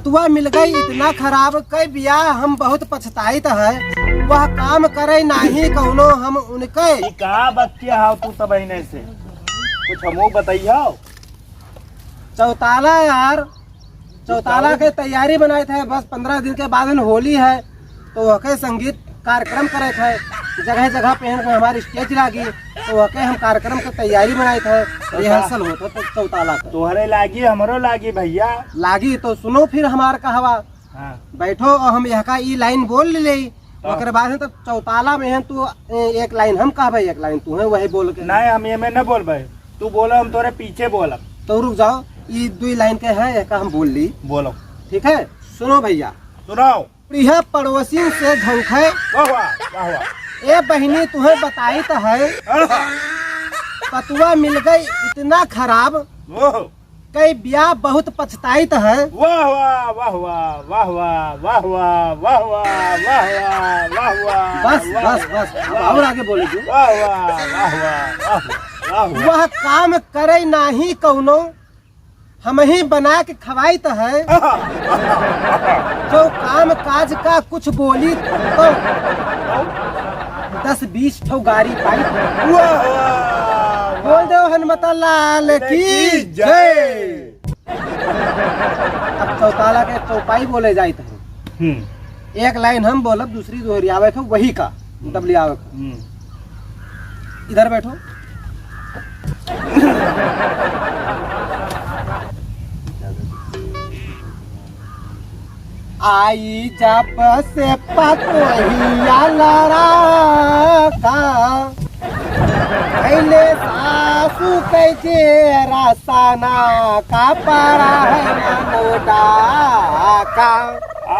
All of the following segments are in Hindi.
पतुआ मिल गई इतना खराब कई बिया हम बहुत पछताइत है। वह काम करे नहीं कौनो हम उनके। कहा बच्चे हाउ तू सब अहिने से कुछ हमो बताइयो। चौताला यार, चौताला के तैयारी बनाए थे। बस 15 दिन के बाद होली है तो वह संगीत कार्यक्रम करे थे। जगह जगह पे हमारी स्टेज लागी तो वह हम कार्यक्रम की तैयारी बनाए थे। रिहर्सल होता तो चौताला का तोहरे लागी हमरो लागी भैया लागी। तो सुनो फिर हमार कहवा। हाँ। बैठो और हम यहाँ का ई लाइन बोल ले। ओकर बाद है तो चौताला में है तू एक लाइन हम कहबे एक लाइन तू है वही बोल के। नहीं हम ये में न बोल भाई तू बोलो हम तोरे पीछे बोलब। तो रुक जाओ ये 2 लाइन के है एक हम बोल ली। बोलो ठीक है सुनो भैया। सुनाओ। प्रिय पड़ोसी से झंखे वाह वाह वाह वाह। ए बहनी तुम्हें बताई तो है पतुआ मिल गई इतना खराब ओह, कई ब्याह बहुत पछताई तो है। वाह वाह वाह वाह वाह वाह वाह वाह वाह वाह वाह वाह वाह। बस बस बस अब और आगे बोलेगी। वाह वाह वाह वाह वाह वाह। वह काम करे नहीं कौनो हम ही बना के खवाई तो है। जो काम काज का कुछ बोली तो 10-20 ठो गाड़ी पाई। बोल दो हनुमत लाल की जय। अब चौताला के चौपाई बोले जाते हैं। एक लाइन हम बोलब दूसरी दोहरियावे थे वही का दबलियावे का। इधर बैठो। आई जब से पतोहिया लड़ा का पहले सासू कैसे रसाना का पड़ा है मनोडा का।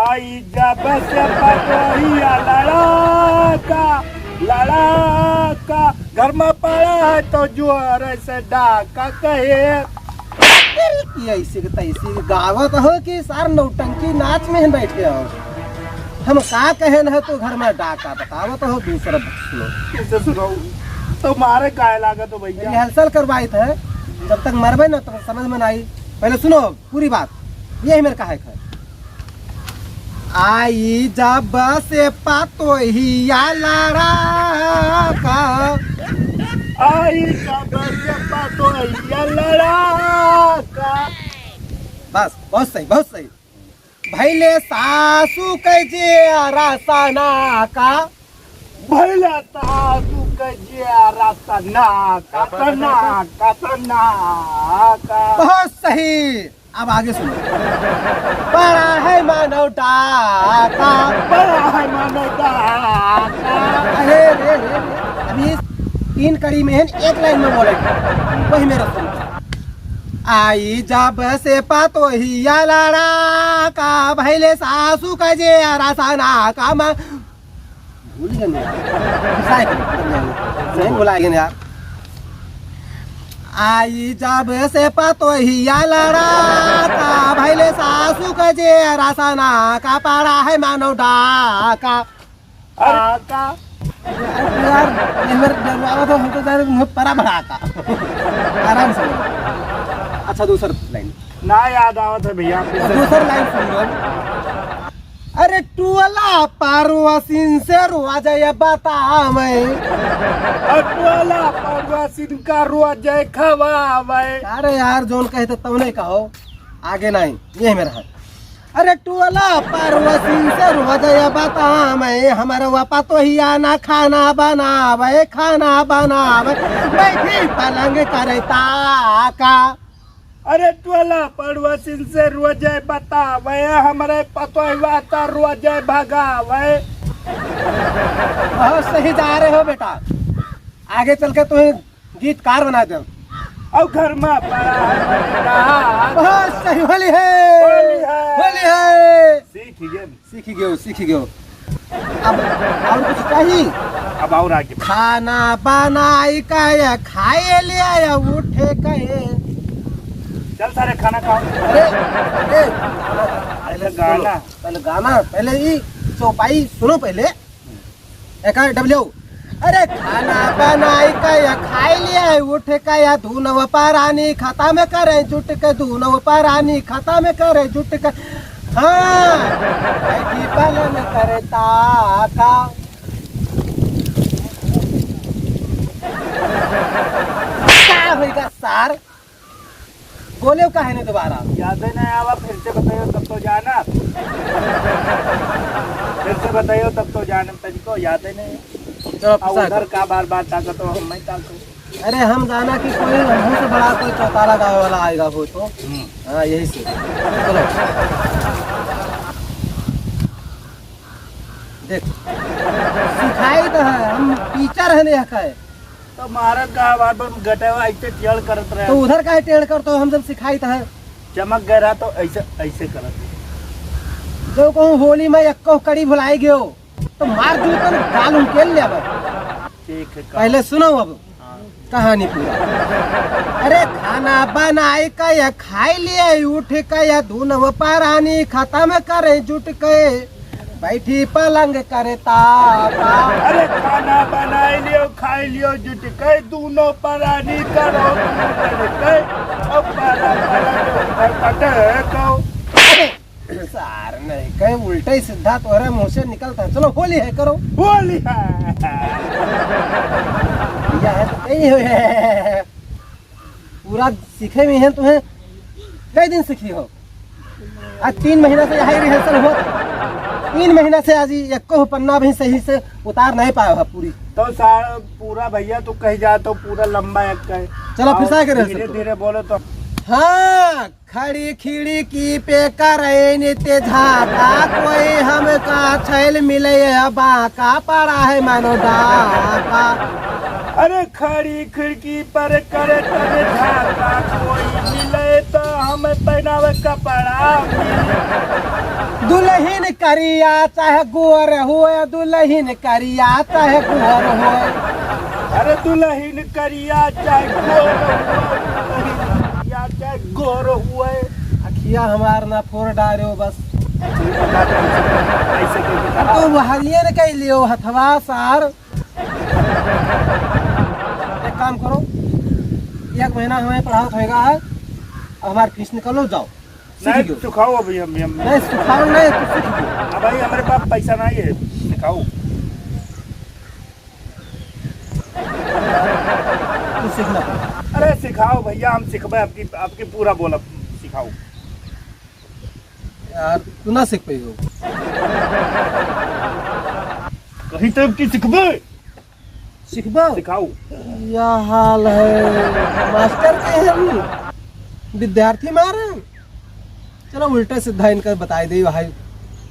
आई जब से पतोहिया लड़ाका घर में पड़ा है तो जोर से डाका कहे। ऐसी के तैसी गावत हो कि सार नौटंकी नाच में बैठे हो। हम का कहे न तो घर में डाका बतावत हो दूसरा सुनो। कैसे सुनाओ तो मारे काय लागत हो भैया। रिहर्सल करवाई थे जब तक मरबे न तो समझ में आई। पहले सुनो पूरी बात यही मेरे कहा है। आई जब से पतोहिया लड़ा का आई जब से पतोहिया लड़ाका। बस बहुत सही बहुत सही। भैले सासू कैसे रसाना का भैले सासू कैसे रसाना का। बहुत सही। अब आगे सुनो। बड़ा है मानव डाका बड़ा है मानव डाका। अरे रे रे अभी 3 कड़ी में है एक लाइन में बोले वही मेरा सुन। आई जब से पतोहिया लड़ा का भैले सासू का जे रसाना का मैं भूल गए यार। बुलाएंगे यार। आई जब से पतोहिया लड़ा का भैले सासू का जे रसाना का पड़ा है मानव डाका। यार तो हमको परा भरा का आराम से। अच्छा दूसरा लाइन ना याद आवत है भैया। दूसरा लाइन सुन लो। अरे टुअला पारवासिन से रुआ जाए बता मैं। टुअला पारवासिन का रुआ जाए खवावे। अरे यार जोन कहते तब नहीं कहो आगे नहीं ये मेरा है। अरे टुअला पारवासिन से रुआ जाए बता मैं हमारा वापा तो ही आना खाना बनावे बैठी पलंग करे ताका। अरे टोला पड़ोसिन से रोज बतावे हमारे पतोहिया तो रोज भगावे। बहुत सही जा रहे हो बेटा। आगे चल के तुम्हें गीतकार बना दो। और घर में पड़ा है। बहुत सही। होली है। सीख गए। अब और कुछ चाहिए। अब और आगे खाना बनाई का खाए ले आया उठे कहे। चल सारे खाना खाओ। पहले गाना पहले ही चौपाई सुनो पहले। एक डब्ल्यू। अरे खाना बनाई का खाए लिया उठ का धुनव पारानी खाता में करे जुट के धुनव पारानी खाता में करे जुट के हाँ बैठी पालन करता का क्या होगा सार बोले का है ना दोबारा याद है नहीं आवा, फिर से बताइयो तब तो जाना। फिर से बताइयो तब तो जाना, तुझको याद है नहीं। चलो और फंसा उधर दो। का बार बार ताकत हो, हम नहीं ताकत। अरे हम जाना कि कोई हमसे बड़ा कोई चौतारा गाँव वाला आएगा वो तो हाँ यही से चलो देख सिखाई तो है हम टीचर है नहीं है तो महाराज का बार बार गटेवा ऐसे टेढ़ करत रहे, तो उधर का टेढ़ कर तो हम जब सिखाई तो है चमक गया रहा तो ऐसे ऐसे करत। जो कहूँ होली में एक कड़ी भुलाई गयो तो मार दूँ तो गाल उनकेल ले अब ठीक है पहले सुनो अब कहानी पूरा अरे खाना बनाए का या खाई लिए उठ का या धुनव पारानी खत्म करे जुट के बैठी पलंग करे ताका अरे खाना बनाए लियो खाई लियो जुट के दोनों परानी करो के अब पारा पारा पटको। सार नहीं कहीं उल्टा ही सीधा तोहरे मुंह से निकलता है चलो होली है करो होली है या है तो कहीं है पूरा सीखे भी है तुम्हें कई दिन सीखी हो आज 3 महीना से यही रिहर्सल हो 3 महीना से आज एक को पन्ना भी सही से उतार नहीं पाया है पूरी तो सारा पूरा भैया तू कहीं जा तो पूरा लंबा एक का है। चलो फिसा के रह धीरे धीरे बोलो तो हाँ खड़ी खिड़की पे करे नित्य झाका कोई हमका छैल मिले बाका पड़ा है मानो डाका अरे खड़ी खिड़की पर करे तने झाका कोई मिले तो हमें पहनावे कपड़ा दुल्हन करिया चाहे गोर हुए दुल्हन करिया चाहे गोर हुए अरे दुल्हन करिया चाहे गोर हुए या चाहे गोर हुए अखिया हमार ना फोर डालो बस ऐसे करके अब तो वहालिए ने कह लियो हथवा सार एक काम करो 1 महीना हमें पढ़ाओ होएगा है अब हमारी फीस निकालो जाओ सीख नहीं गयो सिखाओ अभी हम नहीं सिखाओ नहीं तो सीख गयो अब भाई हमारे पास पैसा नहीं है सिखाओ तू सीखना पड़ेगा अरे सिखाओ भैया हम सिखबे आपकी आपकी पूरा बोला सिखाओ यार तू ना सीख पाई हो कहीं तो की सिखबे सीखबा सिखाओ या हाल है मास्टर के हम विद्यार्थी मारे चलो उल्टे सीधा इनका बता दे भाई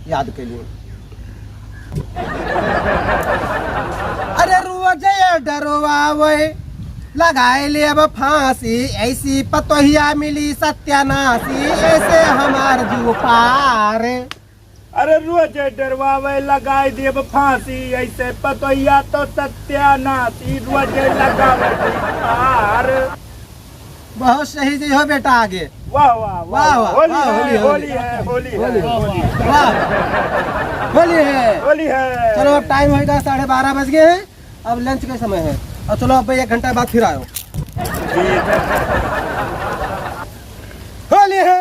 याद के लिए अरे रोज डरवावे लगाए ले अब फांसी ऐसी पतोहिया मिली सत्यानाशी ऐसे हमार जीव पार अरे रोज डरवावे लगाए देव फांसी ऐसे पतोया तो सत्यानाशी रोज लगावे पार। बहुत सही जी हो बेटा आगे वाह वाह वाह, वाह, होली वाह, है होली, होली है होली है होली, होली है वाह होली है होली है। चलो अब टाइम होगा 12:30 बज गए हैं अब लंच का समय है और चलो अब भाई 1 घंटा बाद फिर आयो ठीक है।